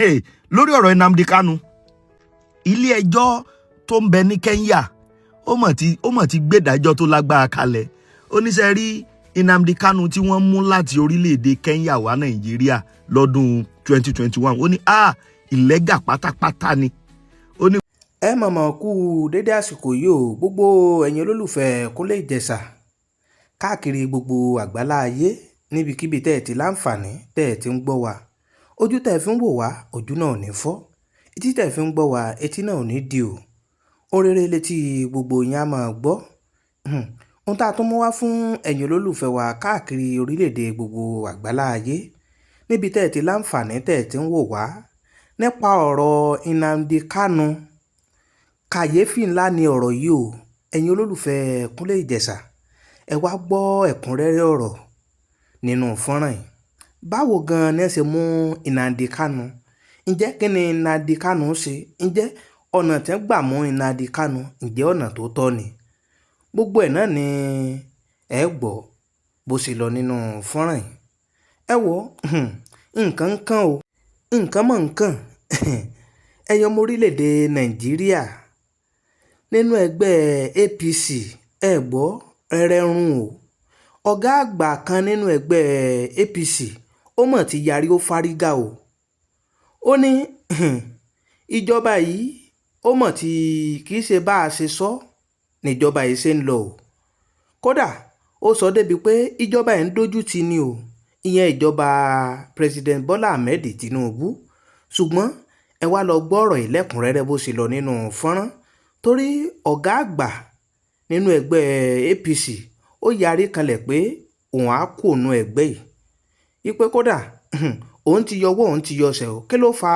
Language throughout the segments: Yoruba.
lórí ọ̀rọ̀ Nnamdi Kanu ilé ẹjọ́ tó ń bẹ ní Kenya ó mọ̀ ti gbé ìdájọ́ tó lágbára kalẹ̀ oníṣẹ́ rí Nnamdi Kanu tí wọ́n mú láti orílẹ̀-èdè Kenya wá Nàìjíríà lọ́dún 2021 ó ní ìlẹ́gà pátápátá ni. ẹ mọ̀mọ́ kú dédé àsìkò yìí o gbogbo ẹ̀yin olólùfẹ́ Kúnlé Ìjẹ̀ṣà káàkiri gbogbo àgbálá ayé níbikíbi tẹ́ ẹ ti láǹfààní tẹ́ ẹ ti ń gbọ́ wa ojú tẹ́ ẹ fi ń wò wá ojú náà ò ní fọ́ etí tẹ́ ẹ fi ń gbọ́ wa etí náà ò ní di o oréré létí gbogbo yín á máa gbọ́ ohun tá a tún mú wá fún ẹ̀yin olólùfẹ́ wa káàkiri orílẹ̀-èdè gbogbo àgbálá ayé níbi tẹ́ ẹ ti láǹfààní tẹ́ ẹ ti ń wò wá nípa ọ̀rọ̀ Nnamdi Kanu kàyéfì ńlá ni ọ̀rọ̀ yìí o ẹ̀yin olólùfẹ́ Kúnlé Ìjẹ̀ṣà ẹ wá gbọ́ ẹ̀kúnrẹ́rẹ́ ọ̀rọ̀ nínú fọ́nrán yìí báwo gan-an ni ẹ ṣe mú Nnamdi Kanu ǹjẹ́ kí ni Nnamdi Kanu ṣe ǹjẹ́ ọ̀nà tí ń gbà mú Nnamdi Kanu ǹjẹ́ ọ̀nà tó tọ́ ni gbogbo ẹ̀ náà ni ẹ gbọ́ bó ṣe lọ nínú fọ́nrán yìí ẹ wo nǹkan kan o nǹkan mọ̀ nǹkan ẹ̀yin ọmọ orílẹ̀-èdè Nàìjíríà nínú ẹgbẹ́ APC ẹ gbọ́ rẹ́rẹ́rún o ọ̀gá àgbà kan nínú ẹgbẹ́ APC ó mọ̀ ti yarí ó fárígá o ó ní ìjọba yìí ó mọ̀ tí kì í ṣe bá a ṣe sọ níjọba yìí ṣe ń lọ o kódà ó sọ débi pé ìjọba yìí ń dójú tì ní o ìyẹn ìjọba President Bọ́lá Ahmed Tinubu ṣùgbọ́n ẹ wá lọ gbọ́ ọ̀rọ̀ yìí lẹ́kùnrẹ́rẹ́ bó ṣe lọ nínú fọ́nrán torí ọ̀gá àgbà nínú ẹgbẹ́ APC ó yarí kanlẹ̀ pé òun á kó òun ẹgbẹ́ yìí wípé kódà òun ti yọwọ́ òun ti yọsẹ̀ o kí ló fa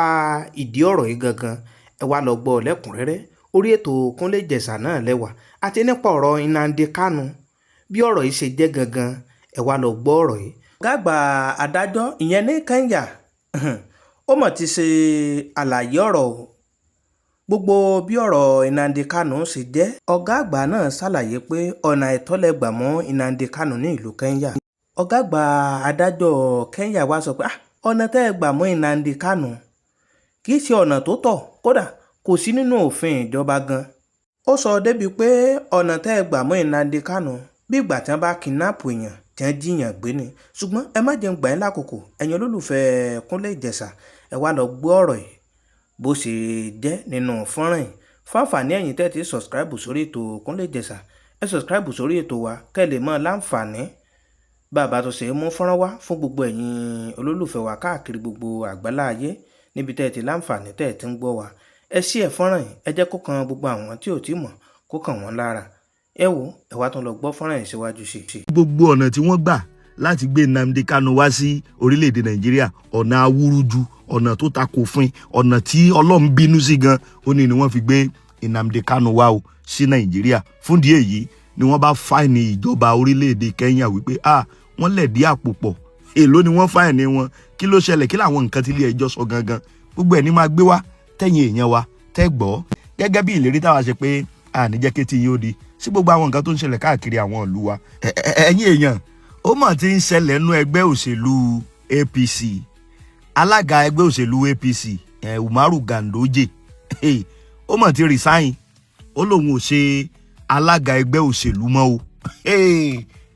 ìdí ọ̀rọ̀ yìí gangan ẹ wá lọ gbọ́ lẹ́kùnrẹ́rẹ́ orí ètò Kúnlé Ìjẹ̀ṣà náà lẹ́wà àti nípa ọ̀rọ̀ Nnamdi Kanu bí ọ̀rọ̀ yìí ṣe jẹ́ gangan ẹ wá lọ gbọ́ ọ̀rọ̀ yìí. ọ̀gá àgbà adájọ́ ìyẹn ní Kenya ó mọ̀ ti ṣe àlàyé ọ̀rọ̀ gbogbo bí ọ̀rọ̀ Nnamdi Kanu ṣe jẹ́ ọ̀gá àgbà náà ṣàlàyé pé ọ̀nà àìtọ́ lẹ gbà mọ́ Nnamdi Kanu ní ìlú Kenya. ọ̀gá àgbà adájọ́ Kenya wá sọ pé ọ̀nà tẹ́ ẹ gbà mọ́ Nnamdi Kanu kì í ṣe ọ̀nà tó tọ́ kódà kò sí nínú òfin ìjọba gan. ó sọ débi pé ọ̀nà tẹ́ ẹ gbà mọ́ Nnamdi Kanu bí ìgbà tí wọ́n bá kidnap èèyàn tí wọ́n jiyàn gbé ni ṣùgbọ́n ẹ má jẹun gbà yín lákòókò ẹ̀yin olólùfẹ́ Kúnlé Ìjẹ̀ṣà ẹ wá lọ gbọ́ ọ̀rọ̀ yìí bó ṣe jẹ́ nínú fọ́nrán yìí fún àǹfààní ẹ̀yin tẹ́ ti subscribe sórí ètò Kúnlé Ìjẹ̀ṣà ẹ subscribe sórí ètò wa kẹ́ lè mọ̀ láǹfààní bàbá tó ṣe mú fọ́nrán wá fún gbogbo ẹ̀yin olólùfẹ́ wa káàkiri gbogbo àgbálá ayé níbi tẹ́ ti láǹfààní tẹ́ ti ń gbọ́ wa ẹ ṣí ẹ fọ́nrán yìí ẹ jẹ́ kó kan gbogbo àwọn tí ò tí mọ̀ kó kàn wọ́n lára ẹ wò ẹ wá tún lọ gbọ́ fọ́nrán yìí síwájú sí i. gbogbo ọ̀nà tí wọ́n gbà láti gbé Nnamdi Kanu wá sí orílẹ̀-èdè Nàìjíríà ọ̀nà awúrúju ọ̀nà tó ta kò fún ọ̀nà tí Ọlọ́run bínú sí gan ó ní ni wọ́n fi gbé Nnamdi Kanu wá o sí Nàìjíríà fún díẹ̀ yìí ni wọ́n bá fáìní ìjọba orílẹ̀-èdè Kenya wípé wọ́n lẹ̀dí àpò pọ̀ èló ni wọ́n fáìní wọn kí ló ṣẹlẹ̀ kí làwọn nǹkan tí ilé ẹjọ́ sọ gangan gbogbo ẹ̀ ní máa gbé wá tẹ̀yìn èèyàn wa tẹ́ gbọ́ gẹ́gẹ́ bí ìlérí táwa ṣe pé àníjẹ́ kétí yóò di sí gbogbo àwọn nǹkan tó ń ṣẹlẹ̀ káàkiri àwọn ìlú wa ẹ̀yin èèyàn ó mọ̀ tí ń ṣẹlẹ̀ nú ẹgbẹ́ òṣèlú APC alága ẹgbẹ́ òṣèlú APC Umaru Ganduje ó mọ̀ ti resign ó lóun ò ṣe alága ẹgbẹ́ òṣèlú mọ́ o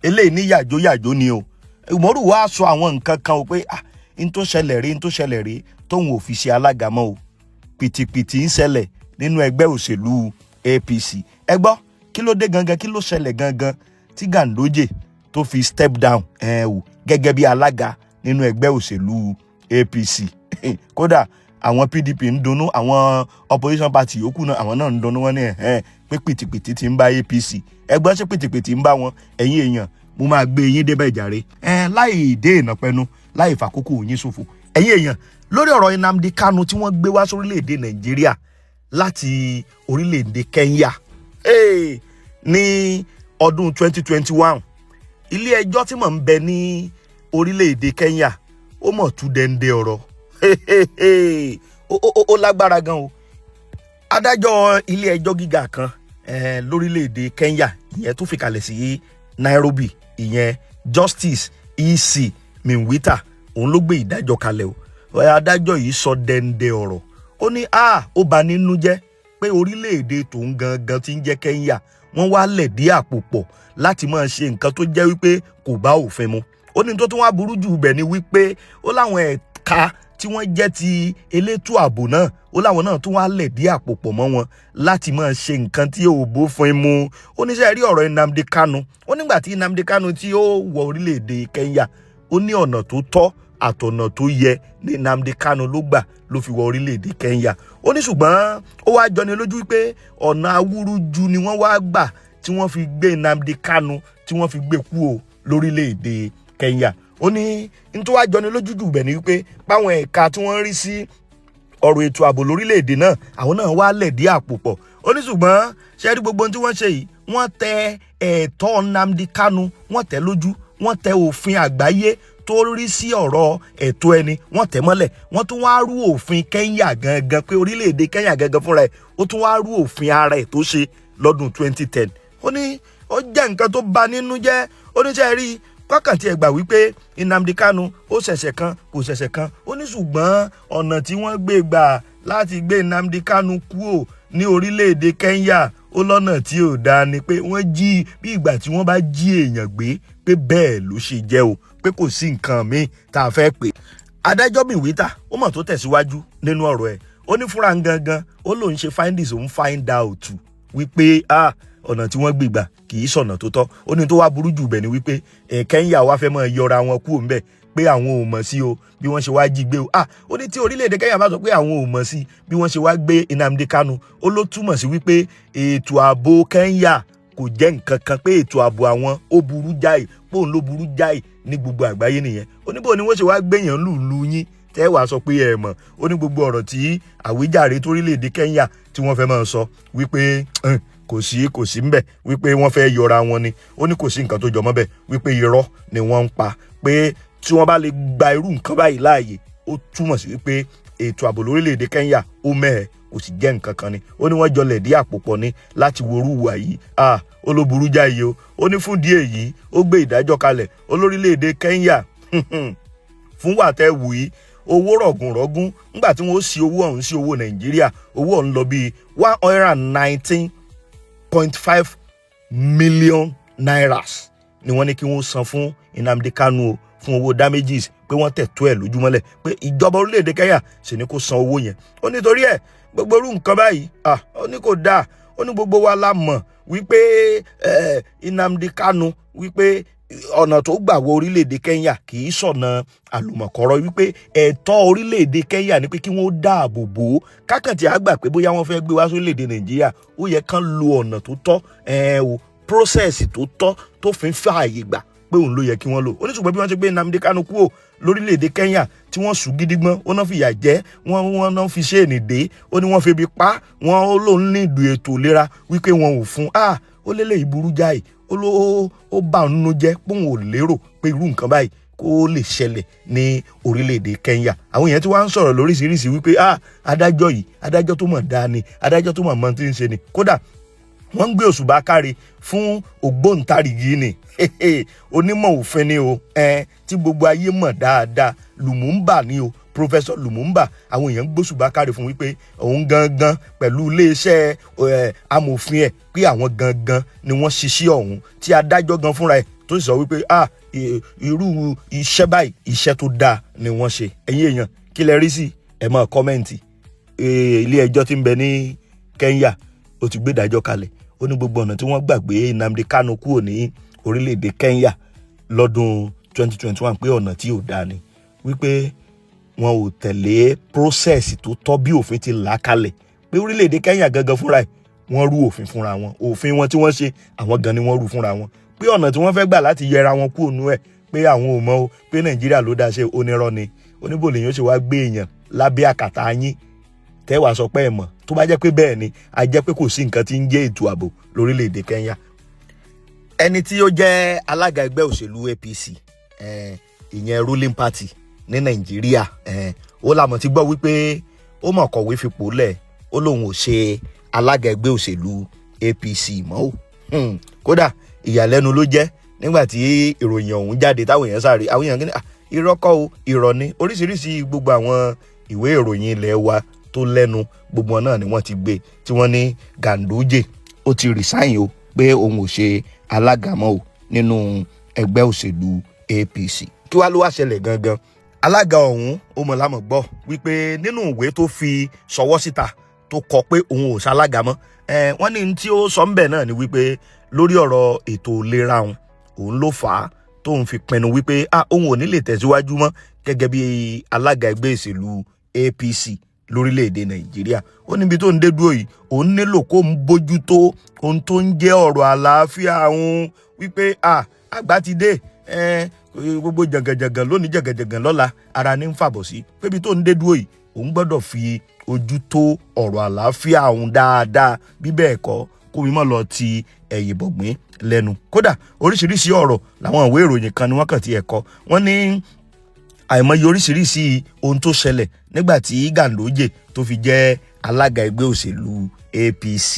eléyìí ní yàjóyàjó ni o Umaru wá sọ àwọn nǹkan kan o pé n tó ṣẹlẹ̀ rí tóun ò fi ṣe alága mọ́ o pìtìpìtì ń ṣẹlẹ̀ nínú ẹgbẹ́ òṣèlú APC ẹ gbọ́ kí ló dé gangan kí ló ṣẹlẹ̀ gangan tí Ganduje tó fi step down gẹ́gẹ́ bí alága nínú ẹgbẹ́ òṣèlú APC kódà àwọn PDP ń dunnú àwọn opposition party yòókù náà àwọn náà ń dunnú wọn ní pé pìtìpìtì ti ń bá APC ẹgbẹ́ ṣe pìtìpìtì ń bá wọn ẹ̀yin èèyàn mo máa gbé yín débẹ̀ jàre láì dé ìnàpẹ́nu láì fàkókò yín ṣòfò ẹ̀yin èèyàn lórí ọ̀rọ̀ Nnamdi Kanu tí wọ́n gbé wá sórílẹ̀-èdè Nàìjíríà láti orílẹ̀-èdè Kenya ní ọdún 2021 ilé ẹjọ́ tí mò ń bẹ ní orílẹ̀-èdè Kenya ó mọ̀ tú dẹ́ndé ọ̀rọ̀ ó lágbára gan o adájọ́ ilé ẹjọ́ gíga kan lórílẹ̀-èdè Kenya ìyẹn tó fìkàlẹ̀ sí Nairobi ìyẹn Justice E.C. Minwita òun ló gbé ìdájọ́ kalẹ̀ o adájọ́ yìí sọ dẹ́ndẹ́ ọ̀rọ̀ ó ní ó bà nínú jẹ́ pé orílẹ̀-èdè tòun gangan tí ń jẹ́ Kẹ́ńyà wọ́n wá lẹ̀dí àpò pọ̀ láti máa ṣe nǹkan tó jẹ́ wípé kò bá òfin mu. Ó ní tó tún wá burú jù bẹ̀ ni wípé ó láwọn ẹ̀ka tí wọ́n jẹ́ ti elétò ààbò náà ó láwọn náà tún wá lẹ̀dí àpò pọ̀ mọ́ wọn láti máa ṣe nǹkan tí ò bófin mu. Ó ní sẹ́ rí ọ̀rọ̀ Nnamdi Kanu ó nígbà tí Nnamdi Kanu tí ó wọ orílẹ̀-èdè Kẹ́ńyà ó ní ọ̀nà tó tọ́ àtọ̀nà tó yẹ ní Nnamdi Kanu ló gbà ló fi wọ orílẹ̀-èdè Kẹ́ńyà. Ó ní ṣùgbọ́n ó wá jọni lójú wípé ọ̀nà awúrúju ni wọ́n wá gbà tí wọ́n fi gbé Nnamdi Kanu tí wọ́n fi gbé kúrò lórílẹ̀-èdè Kẹ́ńyà. Ó ní tó wá jọni lójú jù bẹ̀ ni wípé báwọn ẹ̀ka tí wọ́n rí sí ọ̀rọ̀ ètò ààbò lórílẹ̀-èdè náà àwọn náà wá lẹ̀dí àpò pọ̀. Ó ní ṣùgbọ́n ṣe rí gbogbo ohun tí wọ́n ṣe yìí wọ́n tẹ ẹ̀tọ́ Nnamdi Kanu wọ́n tẹ lójú wọ́n tẹ òfin àgbáyé tó rí sí ọ̀rọ̀ ẹ̀tọ́ ẹni wọ́n tẹ̀ mọ́lẹ̀ wọ́n tún wá rú òfin Kẹ́ńyà gangan pé orílẹ̀-èdè Kẹ́ńyà gangan fúnra ẹ̀ ó tún wá rú òfin ara ẹ̀ tó ṣe lọ́dún 2010. Ó ní ó jẹ́ nǹkan tó bà nínú jẹ́. Ó ní sẹ́ rí kọ́kàn tí ẹ gbà wípé Nnamdi Kanu ó ṣẹ̀ṣẹ̀ kan kò ṣẹ̀ṣẹ̀ kan. Ó ní ṣùgbọ́n ọ̀nà tí wọ́n gbé gbà láti gbé Nnamdi Kanu kúrò ní orílẹ̀-èdè Kẹ́ńyà ó lọ́nà tí ò dáa ni pé wọ́n jí bí ìgbà tí wọ́n bá jí èèyàn gbé pé bẹ́ẹ̀ ló ṣe jẹ́ o pé kò sí nǹkan míì tá a fẹ́ pè. Adájọ́ Bìwítà ó mọ̀ tó tẹ̀síwájú nínú ọ̀rọ̀ ẹ̀ ó ní fúnra gangan ó lóun ṣe findings òun find out wípé ọ̀nà tí wọ́n gbìgbà kì í sọ̀nà tó tọ́. Ó ní tó wá burú jù bẹ̀ ni wípé Kẹ́ńyà wá fẹ́ máa yọra wọn kúrò ńbẹ̀ pé àwọn ò mọ̀ sí o bí wọ́n ṣe wá jí gbé o. Ó ní tí orílẹ̀-èdè Kẹ́ńyà bá sọ pé àwọn ò mọ̀ sí bí wọ́n ṣe wá gbé Nnamdi Kanu ó ló túmọ̀ sí wípé ètò ààbò Kẹ́ńyà kò jẹ́ nǹkan kan pé ètò ààbò àwọn ó burú jáì póun ló burú jáì ní gbogbo àgbáyé nìyẹn. Ó ní bó ni wọ́n ṣe wá gbéyàn lùlù yín tẹ́ wàá sọ pé ẹ mọ̀. Ó ní gbogbo ọ̀rọ̀ tí àwíjàre torílẹ̀-èdè Kẹ́ńyà tí wọ́n fẹ́ máa sọ wípé kò sí ńbẹ̀ wípé wọ́n fẹ́ yọra wọn ni. Ó ní kò sí nǹkan tó jọmọ́ bẹ̀ wípé irọ́ ni wọ́n ń pa pé tí wọ́n bá lè gba irú nǹkan báyìí láàyè ó túmọ̀ sí wípé ètò ààbò lórílẹ̀-èdè Kẹ́ńyà ó mẹ́ẹ̀ kò sì jẹ́ nǹkan kan ni. Ó ní wọ́n jọ lẹ̀dí àpò pọ̀ ni láti worú wà yìí ó ló burú jáì o. Ó ní fún díẹ̀ yìí ó gbé ìdájọ́ kalẹ̀ olórílẹ̀-èdè Kẹ́ńyà fún wà tẹ́ wù yìí owó rọ̀gùnrọ̀gùn nígbà tí wọ́n sí owó ọ̀hún sí owó Nàìjíríà owó ọ̀hún lọ bíi 119.5 million nairas ni wọ́n ní kí wọ́n san fún Nnamdi Kanu o fún owó damages pé wọ́n tẹ̀tọ́ ẹ̀ lójúmọ́lẹ̀ pé ìjọba orílẹ̀-èdè Kẹ́ńyà sì ní kó san owó yẹn. Ó nítorí ẹ̀ gbogbo irú nǹkan báyìí ó ní kò dáa. Ó ní gbogbo wa la mọ̀ wípé Nnamdi Kanu wípé ọ̀nà tó gbà wọ orílẹ̀-èdè Kẹ́ńyà kì í sọ̀nà àlùmọ̀kọ́rọ́ wípé ẹ̀tọ́ orílẹ̀-èdè Kẹ́ńyà ni pé kí wọ́n dáàbò bò ó kákàntì àgbà pé bóyá wọ́n fẹ́ gbé wá sórílẹ̀-èdè Nàìjíríà ó yẹ kán lo ọ̀nà tó tọ́ process tó tọ́ tó fi ń fààyè gbà pé òun ló yẹ kí wọ́n lò. Ó ní ṣùgbọ́n bí wọ́n ṣe gbé Nnamdi Kanu kúrò lórílẹ̀-èdè Kẹ́ńyà tí wọ́n sùn gidigbọ́n ó náà fìyà jẹ wọ́n náà fi ṣe ènìdé ó ní wọ́n febi pa wọ́n lòun ní ìdù ètò ìlera wípé wọn ò fún ó lélẹ̀ ìburú jáì ó bá òun nínú jẹ́ pé òun ò lérò pé irú nǹkan báyìí kó lè ṣẹlẹ̀ ní orílẹ̀-èdè Kẹ́ńyà. Àwọn èèyàn tí wọ́n ń sọ̀rọ̀ lóríṣiríṣi wípé adájọ́ yìí adájọ́ tó mọ̀ dáa ni adájọ́ tó mọ̀ tí ń ṣe ni. Kódà wọ́n ń gbé òṣùbà káre fún ògbóǹtarìgì ni onímọ̀ òfin ni o tí gbogbo ayé mọ̀ dáadáa Lumumba ni o Professor Lumumba. Àwọn èèyàn ń gbóṣùbà káre fún wípé òun gangan pẹ̀lú iléeṣẹ́ amòfin ẹ̀ pé àwọn gangan ni wọ́n ṣiṣẹ́ ọ̀hún tí adájọ́ gan fúnra ẹ̀ tó sì sọ wípé irú iṣẹ́ báyìí iṣẹ́ tó dáa ni wọ́n ṣe. Ẹ̀yin èèyàn kí lẹ rí sí ẹ máa kọ́mẹ́ǹtì. Ilé ẹjọ́ tí ń bẹ ní Kẹ́ńyà ó ti gbé ìdájọ́ kalẹ̀. Ó ní gbogbo ọ̀nà tí wọ́n gbàgbé Nnamdi Kanu kúrò ní orílẹ̀-èdè Kẹ́ńyà lọ́dún 2021 pé ọ̀nà tí ò dáa ni wípé wọn ò tẹ̀lé process tó tọ́ bí òfin ti là kalẹ̀ pé orílẹ̀-èdè Kẹ́ńyà gangan fúnra ẹ̀ wọ́n rú òfin fúnra wọn òfin wọn tí wọ́n ṣe àwọn gan ni wọ́n rú fúnra wọn pé ọ̀nà tí wọ́n fẹ́ gbà láti yẹra wọn kúrò nú ẹ̀ pé àwọn ò mọ̀ o pé Nàìjíríà ló dáa ṣe onírọ́ ni. Oníbò lèyàn ṣe wá gbé èèyàn lábẹ́ àkàtà yín tẹ́wàá sọ pé ẹ̀ mọ̀ tó bá jẹ́ pé bẹ́ẹ̀ ni a jẹ́ pé kò sí nǹkan tí ń jẹ́ ètò ààbò lórílẹ̀‐èdè Kẹ́ńyà. Ẹni tí ó jẹ́ alága ẹgbẹ́ òṣèlú APC ìyẹn ruling party ní Nàìjíríà ó lámọ̀ ti gbọ́ wípé ó mọ̀ kọ̀wé fipò lẹ̀ ó lóun ò ṣe alága ẹgbẹ́ òṣèlú APC mọ́ o. Kódà ìyàlẹ́nu ló jẹ́ nígbà tí ìròyìn ọ̀hún jáde táwọn èèyàn sáré àwọn èèyàn irọ́ kọ́ o irọ́ ni oríṣiríṣi gbogbo àwọn ìwé ìròyìn ilẹ̀ wa tó lẹ́nu gbogbo wọn náà ni wọ́n ti gbé tí wọ́n ní Ganduje ó ti resign o pé òun ò ṣe alága mọ́ o nínú ẹgbẹ́ òṣèlú APC. Kí wá ló wá ṣẹlẹ̀ gangan? Alága ọ̀hún ó mọ̀ lámọ̀ gbọ́ wípé nínú ìwé tó fi ṣọwọ́ síta tó kọ pé òun ò ṣalága mọ́ wọ́n ní tí ó sọ ń bẹ̀ náà ni wípé lórí ọ̀rọ̀ ètò ìlera òun ló fà á tóun fi pinnu wípé òun ò ní lè tẹ̀síwájú mọ́ gẹ́gẹ́ bí alága ẹgbẹ́ ìṣèlú APC lórílẹ̀‐èdè Nàìjíríà. Ó níbi tó ń dé dúró yìí òun nílò kó ń bójútó ohun tó ń jẹ́ ọ̀rọ̀ àlàáfíà òun wípé àgbà ti dé gbogbo jàngànjàngàn lónìí jàngànjàngàn lọ́la ara ní ń fàbọ̀ sí pébi tó ń dé dúró yìí òun gbọ́dọ̀ fi ojú tó ọ̀rọ̀ àlàáfíà òun dáadáa bí bẹ́ẹ̀ kọ́ kó mi mọ́ lọ ti ẹ̀yìn bọ̀gbìn lẹ́nu. Kódà oríṣiríṣi ọ̀rọ̀ làwọn ìwé ìròyìn kan ni wọ́n kàn ti ẹ̀kọ́ wọ́n ní àìmọye oríṣiríṣi ohun tó ṣẹlẹ̀ nígbà tí Ganduje tó fi jẹ́ alága ẹgbẹ́ òṣèlú APC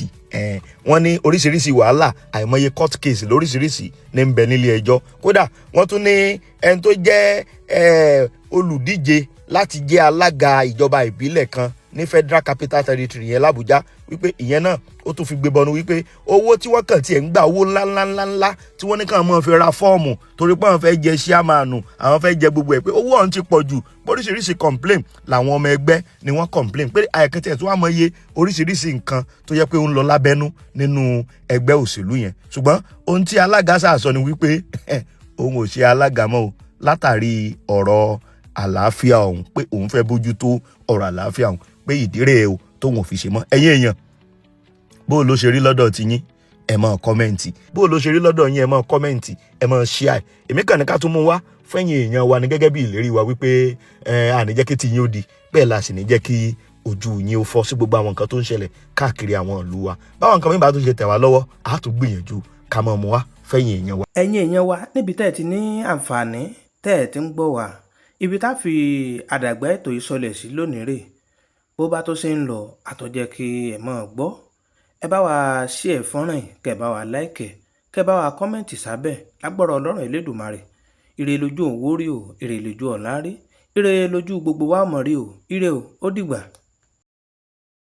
wọ́n ní oríṣiríṣi wàhálà àìmọye court case lóríṣiríṣi ní ń bẹ nílé ẹjọ́. Kódà wọ́n tún ní ẹni tó jẹ́ olùdíje láti jẹ́ alága ìjọba ìbílẹ̀ kan ní Federal Capital Territory yẹn l'Abuja wípé ìyẹn náà ó tún fi gbé bọnu wípé owó tí wọ́n kàn tiẹ̀ ń gbà owó ńláńláńlá tí wọ́n ní kàn mọ́ fi ra fọ́ọ̀mù torí pé àwọn fẹ́ jẹ ṣíàmánù àwọn fẹ́ jẹ gbogbo ẹ̀ pé owó ọ̀hún ti pọ̀ jù. Oríṣiríṣi complain làwọn ọmọ ẹgbẹ́ ni wọ́n complain pé àìkàn tiẹ̀ tó wà mọ́ iye oríṣiríṣi nǹkan tó yẹ pé ó ń lọ lábẹ́nú nínú ẹgbẹ́ òṣèlú yẹn. Ṣùgbọ́n ohun tí alága sàsọ ni wípé òun ò ṣe alága mọ́ o látàrí ọ̀rọ̀ àlàáfíà òun pé òun fẹ́ bójútó ọ̀rọ̀ àlàáfíà òun pé ìdírè o tóun ò fi ṣe mọ́. Ẹ̀yin èèyàn bó ló ṣe rí lọ́dọ̀ ti yín ẹ máa kọ́mẹ́ǹtì bó ló ṣe rí lọ́dọ̀ yín ẹ máa kọ́mẹ́ǹtì ẹ máa share. Èmi kàn ní ká tún mú wá fẹ́yìn èèyàn wa ní gẹ́gẹ́ bí ìlérí wa wípé àní jẹ́ kí ti yín ó di bẹ́ẹ̀ la sì ní jẹ́ kí ojú yín ó fọ́ sí gbogbo àwọn nǹkan tó ń ṣẹlẹ̀ káàkiri àwọn ìlú wa. Báwọn nǹkan mìíràn bá tún ṣe tẹ̀ wá lọ́wọ́ á tún gbìyànjú ká máa mú wá fẹ́yìn èèyàn wa. ẹ̀yin èèyàn wa níbi tẹ́ ẹ ti ní àǹfààní tẹ́ ẹ ti ń gbọ́ wa ibi tá fi àdàgbà ètò ìsọlẹ̀ sí lónìí rè bó bá tó ṣe ń lọ àtọ́jẹ́ kí ẹ máa gbọ́ ẹ bá wa share fọ́nrán kẹ́ bá wa like kẹ́ bá wa kọ́mẹ̀ntì sábẹ́ lágbọ́rọ̀ Ọlọ́run Elédùmarè ire lójú òwò rí o ire lójú ọ̀la rí ire lójú gbogbo wa mọ̀ rí o ire o ó dìgbà.